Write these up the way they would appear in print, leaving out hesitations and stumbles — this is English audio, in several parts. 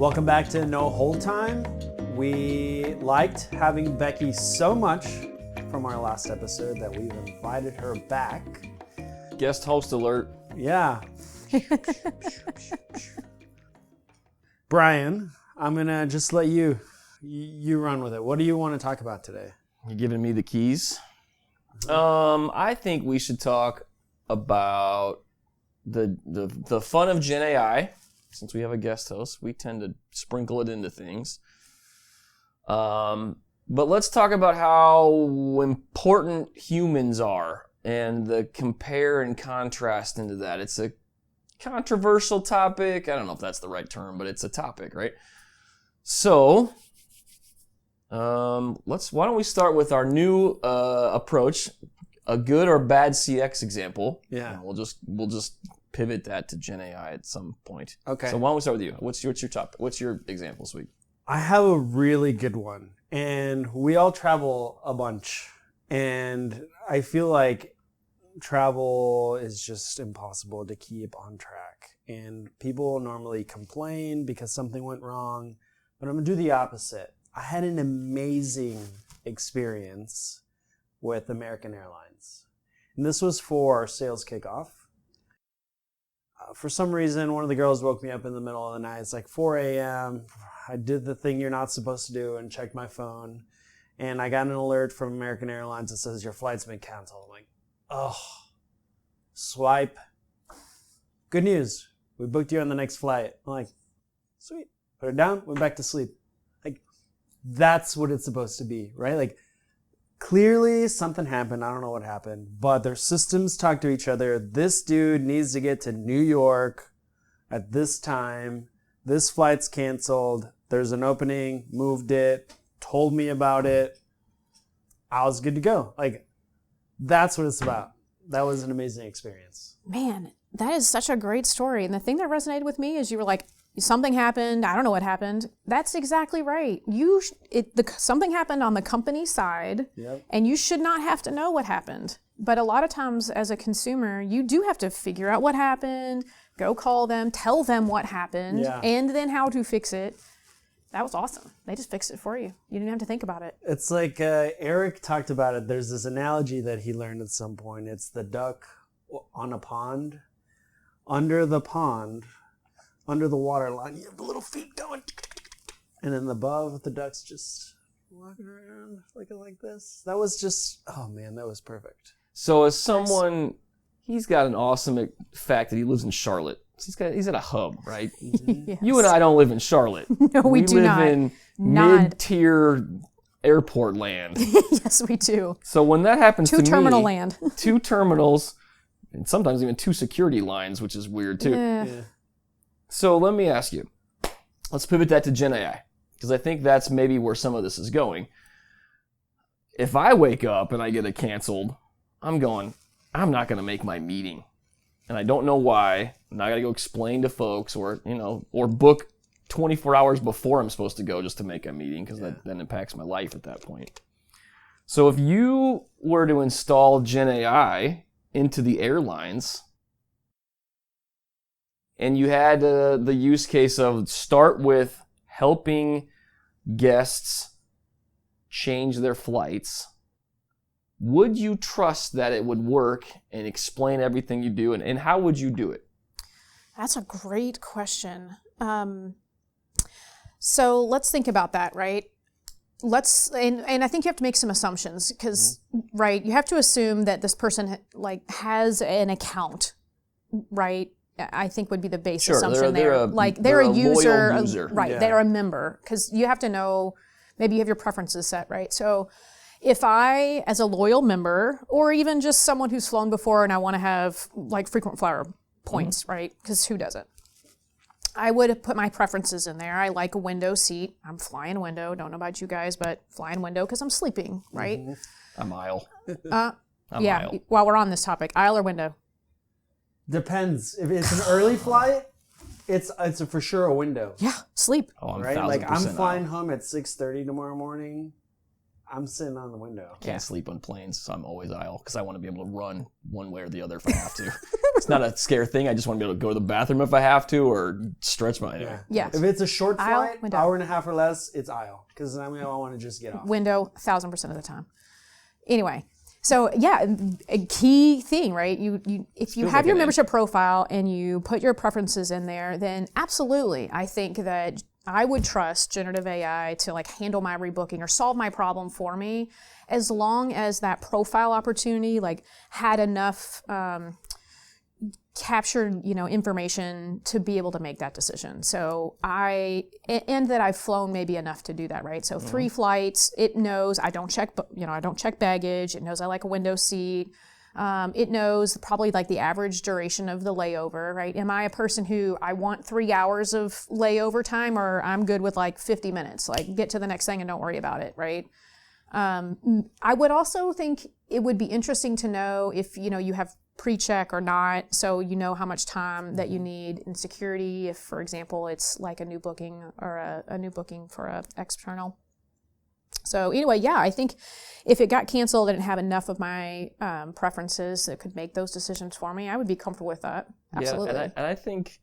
Welcome back to No Hold Time. We liked having Becky so much from our last episode that we've invited her back. Guest host alert. Yeah. Brian, I'm going to just let you run with it. What do you want to talk about today? You're giving me the keys. I think we should talk about the fun of Gen AI. Since we have a guest host, we tend to sprinkle it into things. But let's talk about how important humans are and the compare and contrast into that. It's a controversial topic. I don't know if that's the right term, but it's a topic, right? So, why don't we start with our new approach, a good or bad CX example. Yeah. And we'll just pivot that to Gen AI at some point. Okay. So why don't we start with you? What's your topic? What's your example this week? I have a really good one. And we all travel a bunch. And I feel like travel is just impossible to keep on track. And people normally complain because something went wrong. But I'm going to do the opposite. I had an amazing experience with American Airlines. And this was for our sales kickoff. For some reason, one of the girls woke me up in the middle of the night. It's like 4 a.m. I did the thing you're not supposed to do and checked my phone. And I got an alert from American Airlines that says your flight's been canceled. I'm like, oh, swipe. Good news. We booked you on the next flight. I'm like, sweet. Put it down, went back to sleep. Like, that's what it's supposed to be, right? Like, clearly something happened. I don't know what happened, but their systems talk to each other. This dude needs to get to New York at this time. This flight's canceled. There's an opening, moved it, told me about it. I was good to go. Like, that's what it's about. That was an amazing experience. Man, that is such a great story. And the thing that resonated with me is you were like, something happened. I don't know what happened. That's exactly right. Something happened on the company side, Yep. and you should not have to know what happened. But a lot of times as a consumer, you do have to figure out what happened, go call them, tell them what happened, Yeah. and then how to fix it. That was awesome. They just fixed it for you. You didn't have to think about it. It's like Eric talked about it. There's this analogy that he learned at some point. It's the duck on a pond. Under the pond, under the water line, you have the little feet going. And then above, the duck's just walking around looking like this. That was just, oh man, that was perfect. So as someone, he's got an awesome fact that he lives in Charlotte. He's at a hub, right? Yes. You and I don't live in Charlotte. No, we do live not. in Not- mid-tier airport land. Yes, we do. So when that happens to me, Two-terminal land. 2 terminals, and sometimes even 2 security lines, which is weird too. Yeah. Yeah. So let me ask you, let's pivot that to Gen AI, because I think that's maybe where some of this is going. If I wake up and I get it canceled, I'm not going to make my meeting. And I don't know why. And I got to go explain to folks or book 24 hours before I'm supposed to go just to make a meeting, because that then impacts my life at that point. So if you were to install Gen AI into the airlines, and you had the use case of start with helping guests change their flights, would you trust that it would work and explain everything you do? And how would you do it? That's a great question. So let's think about that, right? And I think you have to make some assumptions because, right, you have to assume that this person has an account, right? I think would be the base assumption there. They're a user, loyal user. Right? Yeah. They're a member, because you have to know. Maybe you have your preferences set, right? So, if I, as a loyal member, or even just someone who's flown before and I want to have frequent flyer points, right? Because who doesn't? I would put my preferences in there. I like a window seat. I'm flying window. Don't know about you guys, but flying window because I'm sleeping, right? I'm aisle. I'm yeah. aisle. While we're on this topic, aisle or window? Depends. If it's an early flight, it's for sure a window. Yeah, sleep. Oh, I'm Right? 1000% Like I'm flying aisle. home at 6:30 tomorrow morning. I'm sitting on the window. Can't sleep on planes, so I'm always aisle because I want to be able to run one way or the other if I have to. It's not a scare thing. I just want to be able to go to the bathroom if I have to or stretch my hair. Yeah. If it's a short Aisle, flight, window. hour and a half or less, it's aisle. Because I want to just get off. Window 1,000% of the time. Anyway, so yeah, a key thing, right? If you feels have like your an membership profile and you put your preferences in there, then absolutely, I think that I would trust generative AI to like handle my rebooking or solve my problem for me, as long as that profile opportunity like had enough captured, information to be able to make that decision. So and that I've flown maybe enough to do that, right? So 3 flights, it knows I don't check baggage. It knows I like a window seat. It knows probably like the average duration of the layover, right? Am I a person who I want 3 hours of layover time, or I'm good with like 50 minutes, like get to the next thing and don't worry about it, right? I would also think it would be interesting to know if, you have pre-check or not, so you know how much time that you need in security, if, for example, it's like a new booking or a new booking for a external. So anyway, yeah, I think if it got canceled and it had enough of my preferences that could make those decisions for me, I would be comfortable with that. Absolutely. Yeah, and I think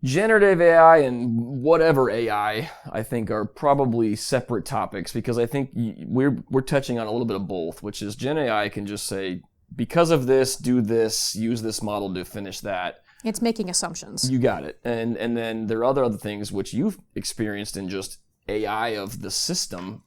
generative AI and whatever AI, I think, are probably separate topics, because I think we're touching on a little bit of both, which is Gen AI can just say, because of this, do this, use this model to finish that. It's making assumptions. You got it. And then there are other things which you've experienced in just AI of the system.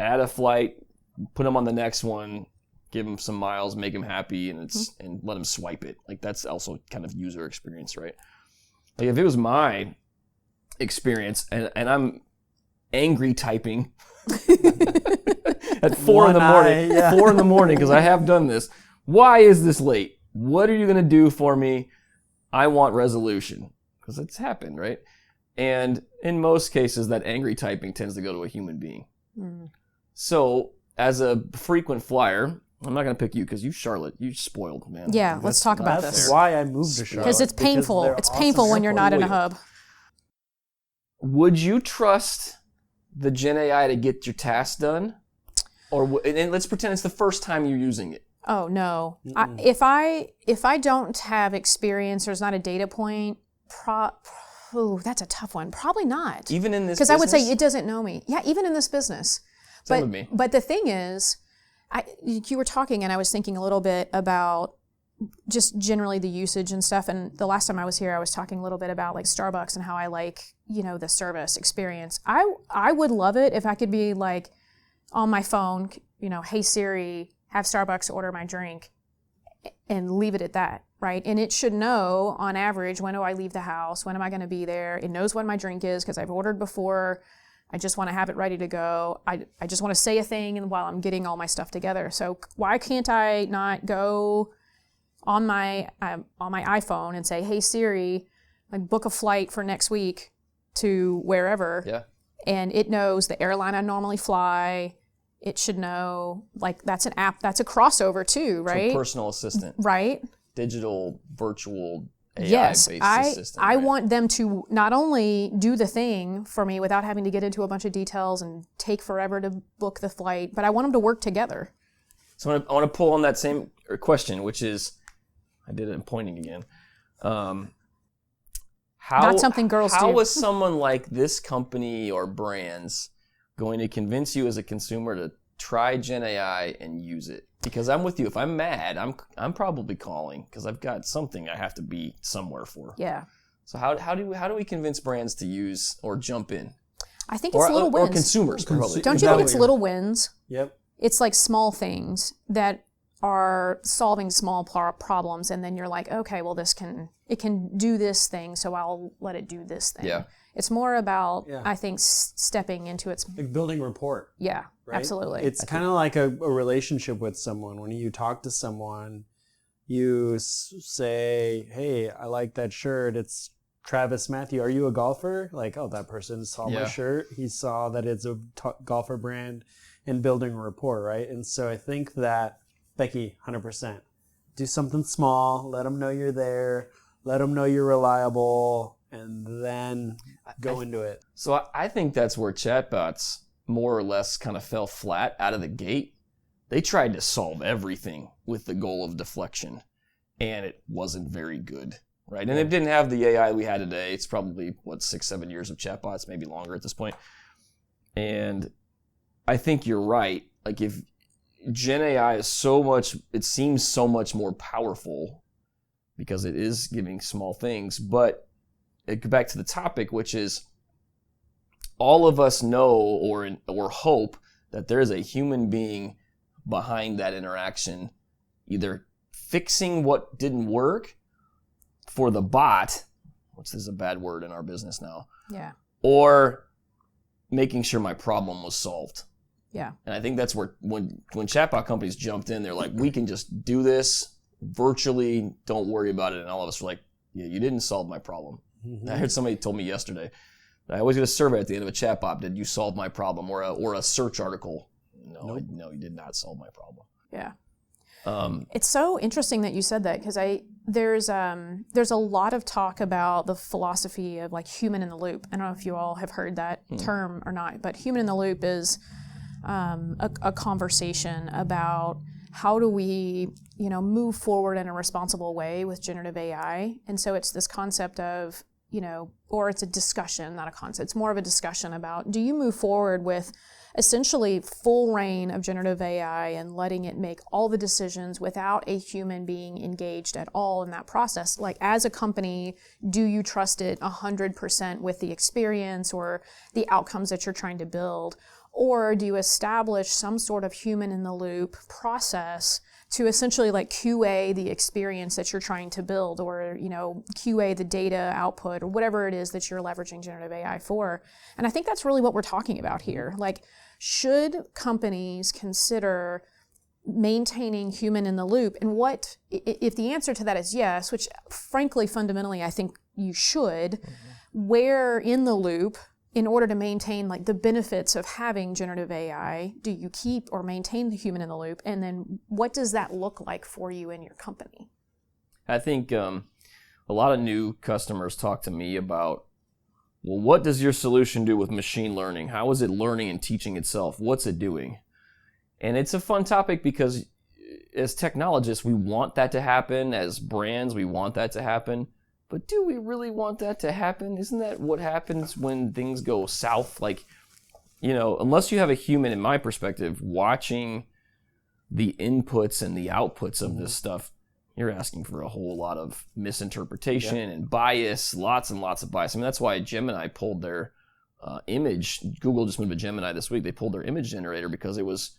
Add a flight, put them on the next one, give them some miles, make them happy, and and let them swipe it. Like, that's also kind of user experience, right? Like, if it was my experience and I'm angry typing at 4 in the morning, 4 in the morning, because I have done this. Why is this late? What are you going to do for me? I want resolution, because it's happened, right? And in most cases, that angry typing tends to go to a human being. So as a frequent flyer, I'm not going to pick you because you spoiled, man. Yeah, let's talk about this. That's why I moved to Charlotte. Because it's painful. It's awesome painful when you're not in a airport. hub. Would you trust the Gen AI to get your tasks done? And let's pretend it's the first time you're using it. Oh no! If I don't have experience, there's not a data point. That's a tough one. Probably not. Even in this, because I would say it doesn't know me. Yeah, even in this business. Same with me. But the thing is, you were talking, and I was thinking a little bit about just generally the usage and stuff. And the last time I was here, I was talking a little bit about like Starbucks and how I like, the service experience. I would love it if I could be like on my phone, hey Siri, have Starbucks order my drink, and leave it at that, right? And it should know on average, when do I leave the house? When am I going to be there? It knows when my drink is because I've ordered before. I just want to have it ready to go. I just want to say a thing and while I'm getting all my stuff together. So why can't I not go on my iPhone and say, hey Siri, like book a flight for next week to wherever. Yeah. And it knows the airline I normally fly. It should know, like, that's an app, that's a crossover too, right? So personal assistant. Right. Digital, virtual, Yes, AI-based assistant. I right? want them to not only do the thing for me without having to get into a bunch of details and take forever to book the flight, but I want them to work together. So I want to pull on that same question, which is, I did it in pointing again. Not something girls do. How is someone like this company or brands going to convince you as a consumer to try Gen AI and use it? Because I'm with you. If I'm mad, I'm probably calling because I've got something I have to be somewhere for. Yeah. So how do we convince brands to use or jump in? I think it's little wins. Or consumers, probably. Don't you think it's little wins? Yep. It's like small things that are solving small problems, and then you're like, okay, well, it can do this thing, so I'll let it do this thing. Yeah. It's more about, I think, stepping into its... Like building rapport. Yeah, right? absolutely. It's kind of like a relationship with someone. When you talk to someone, you say, hey, I like that shirt. It's Travis Matthew. Are you a golfer? Like, oh, that person saw my shirt. He saw that it's a golfer brand, and building rapport, right? And so I think that, Becky, 100%. Do something small. Let them know you're there. Let them know you're reliable. And then go into it. So I think that's where chatbots more or less kind of fell flat out of the gate. They tried to solve everything with the goal of deflection. and it wasn't very good, right? And it didn't have the AI we had today. It's probably, 6-7 years of chatbots, maybe longer at this point. And I think you're right. Like, if Gen AI is so much, it seems so much more powerful because it is giving small things. But it goes back to the topic, which is all of us know or hope that there is a human being behind that interaction, either fixing what didn't work for the bot, which is a bad word in our business now, or making sure my problem was solved. Yeah. And I think that's where when chatbot companies jumped in, they're like, we can just do this virtually, don't worry about it. And all of us were like, yeah, you didn't solve my problem. Mm-hmm. I heard somebody told me yesterday, I always get a survey at the end of a chatbot, did you solve my problem? Or a search article. No, you did not solve my problem. Yeah. It's so interesting that you said that, because there's a lot of talk about the philosophy of like human in the loop. I don't know if you all have heard that term or not, but human in the loop is a conversation about how do we, move forward in a responsible way with generative AI. And so it's this concept of, or it's a discussion, not a concept. It's more of a discussion about, do you move forward with essentially full reign of generative AI and letting it make all the decisions without a human being engaged at all in that process? Like, as a company, do you trust it 100% with the experience or the outcomes that you're trying to build? Or do you establish some sort of human in the loop process to essentially like QA the experience that you're trying to build, or, QA the data output, or whatever it is that you're leveraging generative AI for? And I think that's really what we're talking about here. Like, should companies consider maintaining human in the loop? And what, if the answer to that is yes, which frankly, fundamentally, I think you should, where in the loop, in order to maintain like the benefits of having generative AI, do you keep or maintain the human in the loop? And then what does that look like for you in your company? I think a lot of new customers talk to me about, well, what does your solution do with machine learning? How is it learning and teaching itself? What's it doing? And it's a fun topic because as technologists, we want that to happen. As brands, we want that to happen. But do we really want that to happen? Isn't that what happens when things go south? Like, unless you have a human, in my perspective, watching the inputs and the outputs of this stuff, you're asking for a whole lot of misinterpretation and bias, lots and lots of bias. I mean, that's why Gemini pulled their image. Google just moved to Gemini this week. They pulled their image generator because it was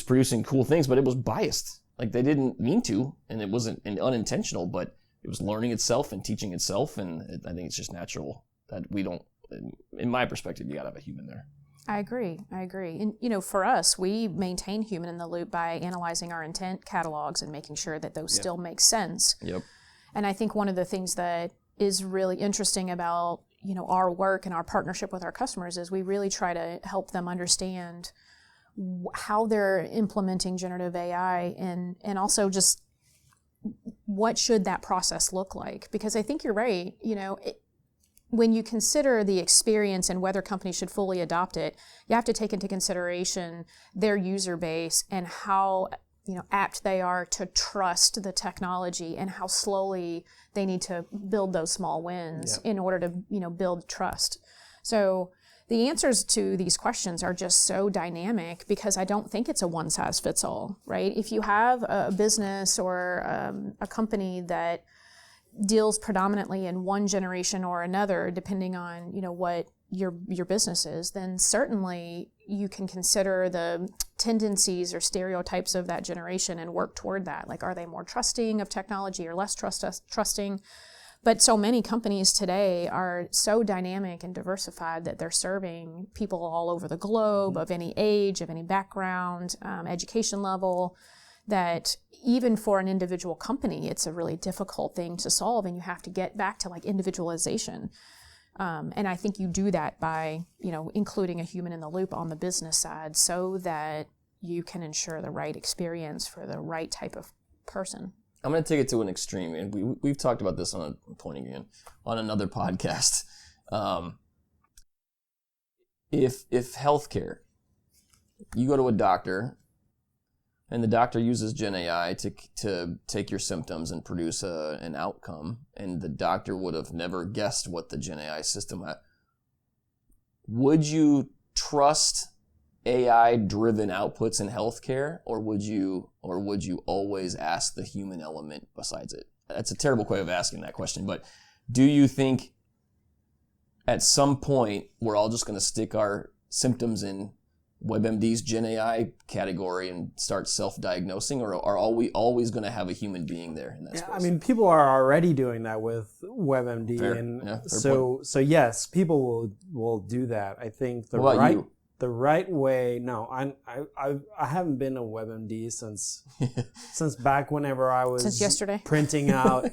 producing cool things, but it was biased. Like, they didn't mean to, and it wasn't unintentional, but it was learning itself and teaching itself, and I think it's just natural that we don't, in my perspective, you gotta have a human there. I agree. And, for us, we maintain human in the loop by analyzing our intent catalogs and making sure that those still make sense. Yep. And I think one of the things that is really interesting about, our work and our partnership with our customers is we really try to help them understand how they're implementing generative AI and also just what should that process look like? Because I think you're right. When you consider the experience and whether companies should fully adopt it, you have to take into consideration their user base and how apt they are to trust the technology and how slowly they need to build those small wins in order to build trust. So the answers to these questions are just so dynamic because I don't think it's a one-size-fits-all, right? If you have a business or a company that deals predominantly in one generation or another, depending on what your business is, then certainly you can consider the tendencies or stereotypes of that generation and work toward that. Like, are they more trusting of technology or less trusting? But so many companies today are so dynamic and diversified that they're serving people all over the globe, of any age, of any background, education level, that even for an individual company, it's a really difficult thing to solve, and you have to get back to like individualization. And I think you do that by, including a human in the loop on the business side so that you can ensure the right experience for the right type of person. I'm going to take it to an extreme, and we've talked about this on another podcast. If healthcare, you go to a doctor, and the doctor uses Gen AI to take your symptoms and produce an outcome, and the doctor would have never guessed what the Gen AI system had, would you trust AI-driven outputs in healthcare, or would you always ask the human element besides it? That's a terrible way of asking that question, but do you think at some point we're all just going to stick our symptoms in WebMD's Gen AI category and start self-diagnosing, or are we always going to have a human being there in that space? I mean, people are already doing that with WebMD, Fair. and Yeah, fair so yes, people will do that. I think What about you? the right way. No, I haven't been a WebMD since back whenever I was Since yesterday. printing out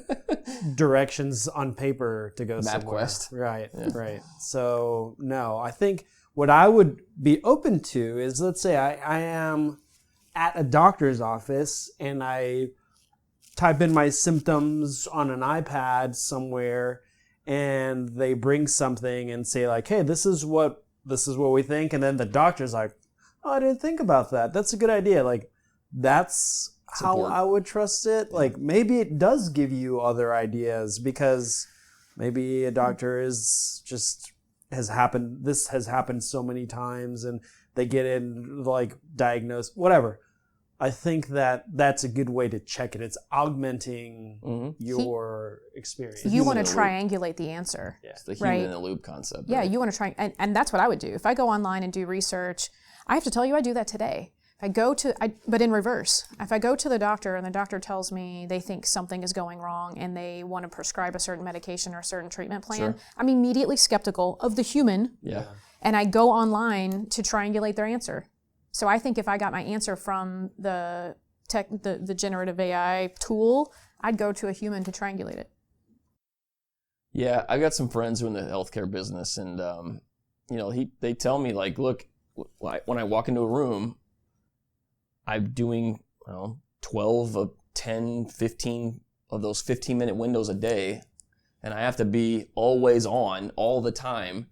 directions on paper to go somewhere. MapQuest. Right, right. So no, I think what I would be open to is, let's say I am at a doctor's office and I type in my symptoms on an iPad somewhere, and they bring something and say like, hey, this is what we think, and then the doctor's like, oh, I didn't think about that. That's a good idea. Like, that's Support. how I would trust it. Yeah. Like, maybe it does give you other ideas, because maybe a doctor this has happened so many times, and they get in, like, diagnosed, whatever. I think that's a good way to check it. It's augmenting your experience. You want to triangulate the answer. Yeah. It's the human in the loop concept. Yeah, right? you want to try, and that's what I would do. If I go online and do research, I have to tell you I do that today. But in reverse, if I go to the doctor and the doctor tells me they think something is going wrong and they want to prescribe a certain medication or a certain treatment plan, Sure. I'm immediately skeptical of the human, and I go online to triangulate their answer. So I think if I got my answer from the generative AI tool, I'd go to a human to triangulate it. Yeah, I got some friends who are in the healthcare business, and they tell me, like, look, when I walk into a room, I'm doing 12 of 10, 15 of those 15-minute windows a day, and I have to be always on all the time.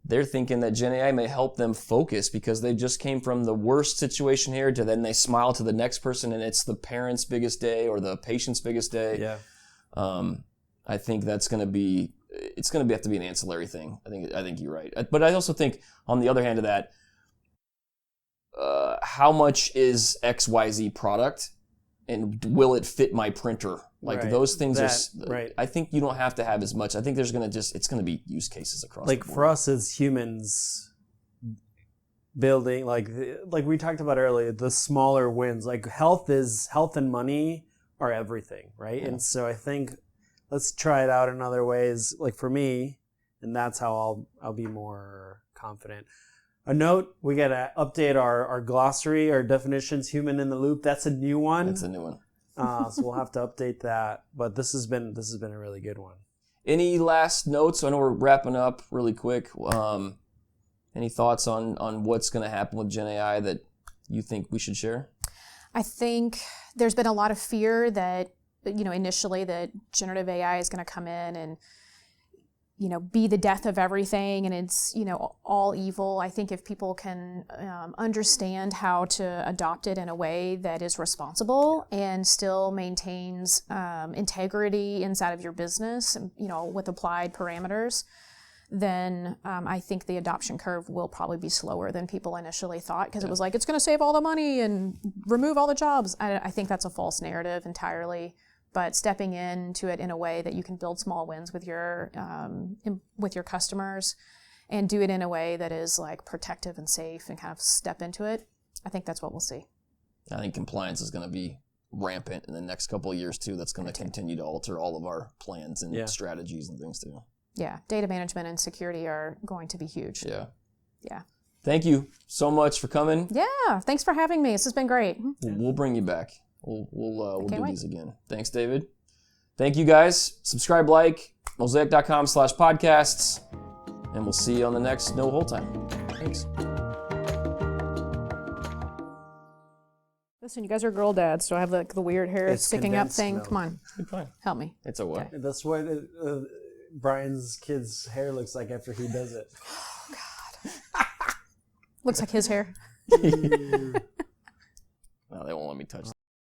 They're thinking that Gen AI may help them focus because they just came from the worst situation here to then they smile to the next person and it's the parent's biggest day or the patient's biggest day. Yeah. I think it's going to have to be an ancillary thing. I think you're right. But I also think on the other hand of that, how much is XYZ product and will it fit my printer? Like those things I think you don't have to have as much. I think it's going to be use cases across the board. For us as humans, building, like we talked about earlier, the smaller wins, like health and money are everything, right? Yeah. And so I think let's try it out in other ways, like for me, and that's how I'll be more confident. A note, we got to update our glossary, our definitions, human in the loop. That's a new one. That's a new one. So we'll have to update that. But this has been a really good one. Any last notes? I know we're wrapping up really quick. Any thoughts on what's going to happen with Gen AI that you think we should share? I think there's been a lot of fear that, initially that generative AI is going to come in and, be the death of everything and it's, all evil. I think if people can understand how to adopt it in a way that is responsible and still maintains integrity inside of your business, with applied parameters, then I think the adoption curve will probably be slower than people initially thought, because it was like, it's going to save all the money and remove all the jobs. I think that's a false narrative entirely. But stepping into it in a way that you can build small wins with your customers and do it in a way that is like protective and safe and kind of step into it, I think that's what we'll see. I think compliance is going to be rampant in the next couple of years too. That's going to continue to alter all of our plans and strategies and things too. Yeah, data management and security are going to be huge. Yeah. Thank you so much for coming. Yeah, thanks for having me. This has been great. We'll bring you back. We'll do these again. Thanks, David. Thank you, guys. Subscribe, mosaic.com/podcasts, and we'll see you on the next No Hole Time. Thanks. Listen, you guys are girl dads, so I have the weird hair sticking up thing. Milk. Come on, Fine. help me. It's a what? Okay. That's what Brian's kid's hair looks like after he does it. Oh, God. Looks like his hair. No, they won't let me touch